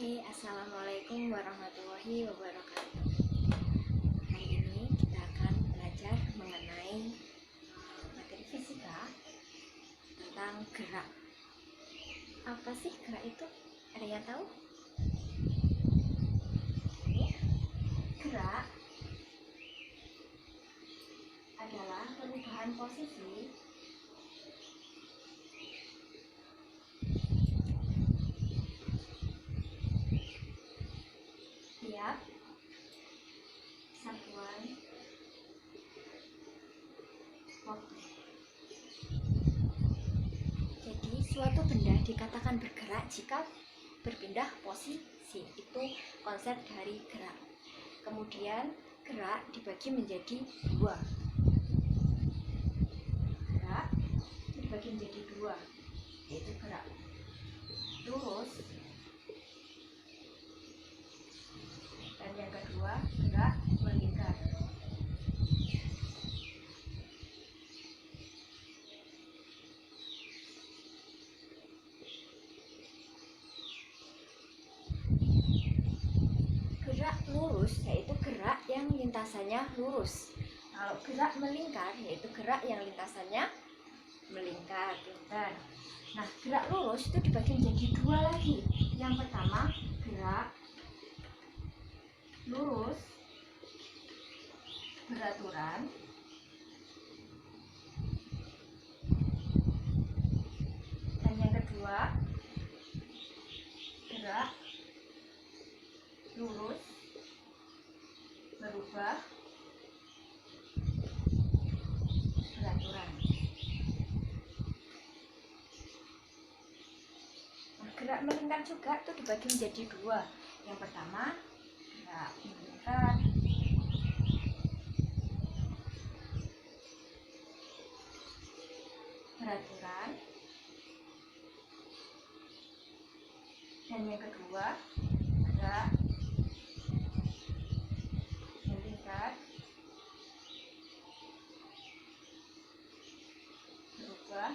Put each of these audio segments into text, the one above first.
Oke, Assalamualaikum warahmatullahi wabarakatuh. Hari ini kita akan belajar mengenai materi fisika tentang gerak. Apa sih gerak itu? Ada yang tahu? Gerak adalah perubahan posisi tiap satuan waktu. Jadi suatu benda dikatakan bergerak jika berpindah posisi. Itu konsep dari gerak. Kemudian gerak dibagi menjadi dua. Gerak dibagi menjadi dua, yaitu gerak lurus dan yang kedua gerak melingkar. Gerak lurus yaitu gerak yang lintasannya lurus. Kalau gerak melingkar yaitu gerak yang lintasannya melingkar. Pintar. Nah, gerak lurus itu dibagi menjadi dua lagi. Yang pertama gerak lurus beraturan, dan yang kedua gerak lurus berubah beraturan. Nah, gerak melingkar juga itu dibagi menjadi dua. Yang pertama gerak melingkar, beraturan, dan yang kedua gerak melingkar, berubah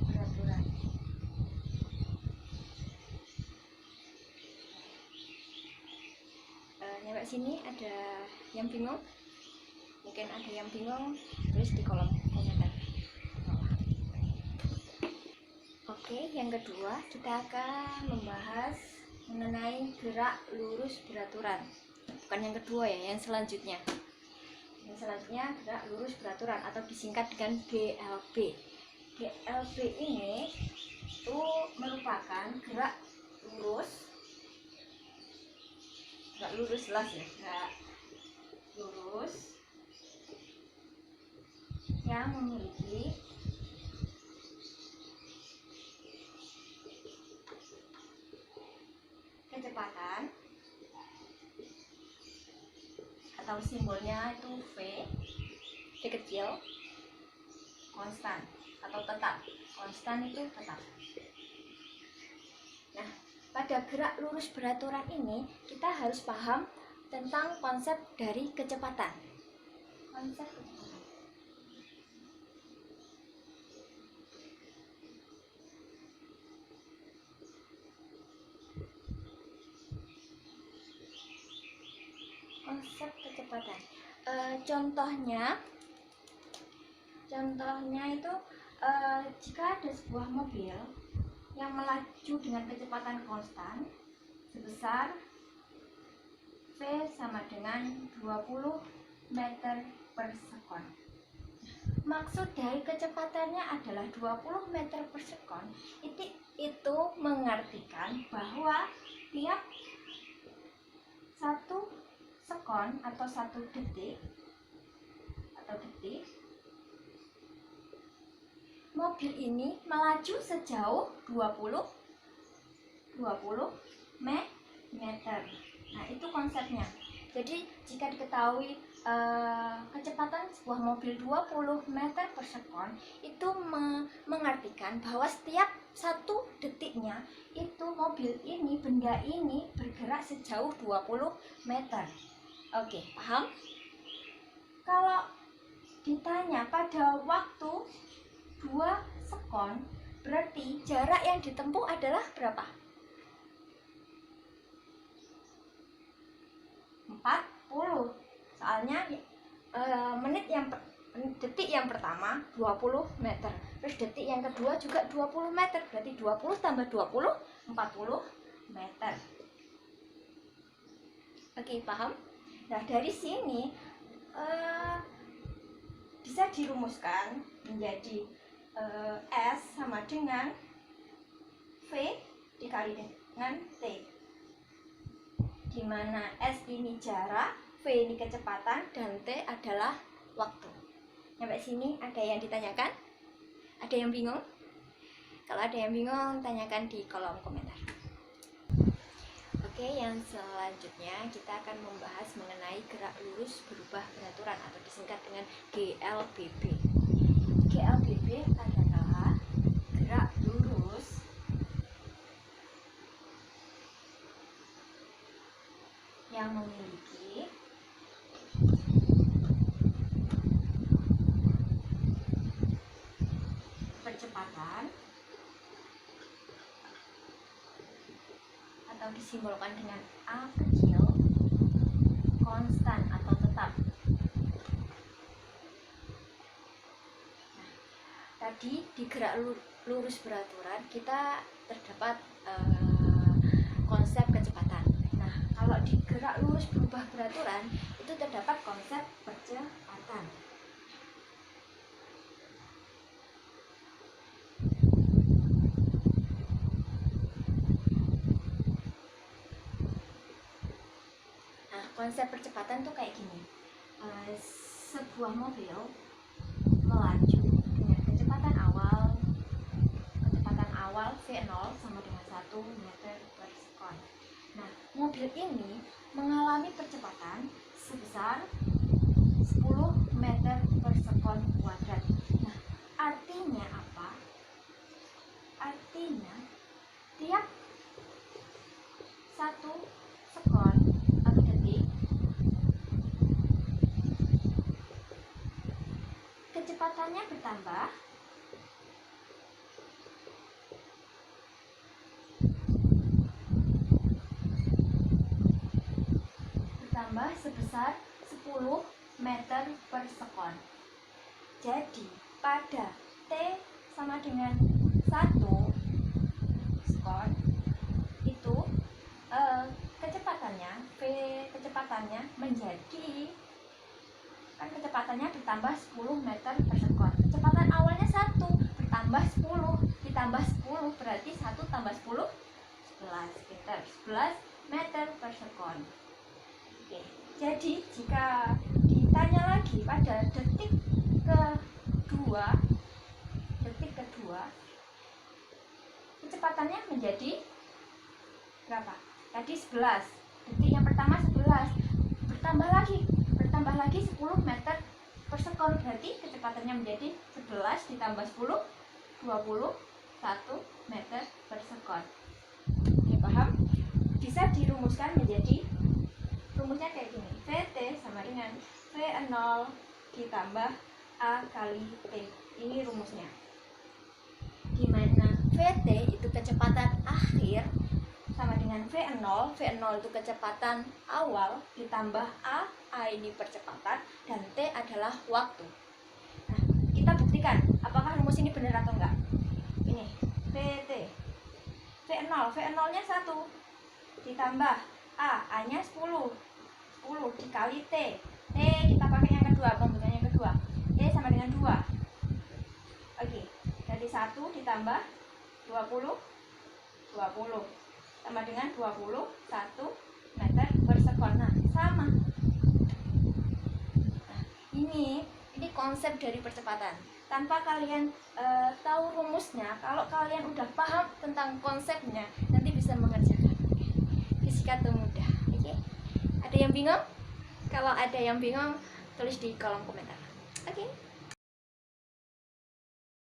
beraturan. Nyampe sini ada yang bingung? Mungkin ada yang bingung, tulis di kolom komentar bawah. Oke, yang kedua kita akan membahas mengenai gerak lurus beraturan. Bukan yang kedua ya, yang selanjutnya. Yang selanjutnya gerak lurus beraturan atau disingkat dengan GLB. GLB ini itu merupakan gerak lurus jelas ya, gerak lurus yang memiliki kecepatan atau simbolnya itu V kecil, konstan atau tetap. Konstan itu tetap. Nah, pada gerak lurus beraturan ini kita harus paham tentang konsep dari kecepatan. Konsep kecepatan. Konsep kecepatan. Contohnya itu jika ada sebuah mobil yang melaju dengan kecepatan konstan sebesar V sama dengan 20 meter per sekon. Maksud dari kecepatannya adalah 20 meter per sekon. Itu mengartikan bahwa tiap satu sekon atau satu detik mobil ini melaju sejauh 20 meter. Nah, itu konsepnya. Jadi jika diketahui kecepatan sebuah mobil 20 meter per sekon, itu mengartikan bahwa setiap satu detiknya itu mobil ini, benda ini bergerak sejauh 20 meter. Oke, paham? Kalau ditanya pada waktu 2 sekon Berarti jarak yang ditempuh adalah berapa? 40. Soalnya detik yang pertama 20 meter. Terus detik yang kedua juga 20 meter. Berarti 20 tambah 20 40 meter. Oke, paham? Nah, dari sini bisa dirumuskan menjadi S sama dengan V dikali dengan T, di mana S ini jarak, V ini kecepatan, dan T adalah waktu. Sampai sini ada yang ditanyakan? Ada yang bingung? Kalau ada yang bingung, tanyakan di kolom komentar. Oke, yang selanjutnya kita akan membahas mengenai gerak lurus berubah beraturan atau disingkat dengan GLBB. GLBB adalah gerak lurus yang memiliki percepatan atau disimbolkan dengan A kecil konstan atau tetap. Nah, tadi di gerak lurus beraturan kita terdapat konsep kecepatan. Nah, kalau di gerak lurus berubah beraturan itu terdapat konsep percepatan. Konsep percepatan tuh kayak gini. Sebuah mobil melaju dengan kecepatan awal V0 sama dengan 1 meter per sekon. Nah, mobil ini mengalami percepatan sebesar 10 meter per sekon kuadrat. Nah, artinya apa? Artinya tiap 1 sekon atau detik kecepatannya bertambah sebesar 10 meter per sekon. Jadi pada T sama dengan 1 sekon itu kecepatannya menjadi, kan kecepatannya bertambah 10 meter per sekon. Kecepatan awalnya 1 bertambah 10 ditambah 10 berarti 1 tambah 10 11 meter per sekon. Oke, jadi jika ditanya lagi pada detik kedua kecepatannya menjadi berapa? Tadi 11. Detik yang pertama 11. Bertambah lagi 10 meter per sekon, berarti kecepatannya menjadi 11 ditambah 10 21 meter per sekon. Oke, paham? Bisa dirumuskan menjadi, rumusnya kayak gini. VT sama dengan V0 ditambah A kali T. Ini rumusnya. Dimana VT itu kecepatan akhir sama dengan V0 itu kecepatan awal ditambah A ini percepatan, dan T adalah waktu. Nah, kita buktikan apakah rumus ini benar atau enggak. Ini VT V0 nya 1 ditambah A nya 10 dikali T kita pakai yang kedua, pembuatan yang kedua. T sama dengan 2. Oke, jadi 1 ditambah 20 sama dengan 21 meter per sekon. Nah, sama. Nah, ini konsep dari percepatan. Tanpa kalian tahu rumusnya, kalau kalian udah paham tentang konsepnya, nanti bisa mengerjakan. Fisika itu mudah. Oke? Ada yang bingung? Kalau ada yang bingung, tulis di kolom komentar. Oke?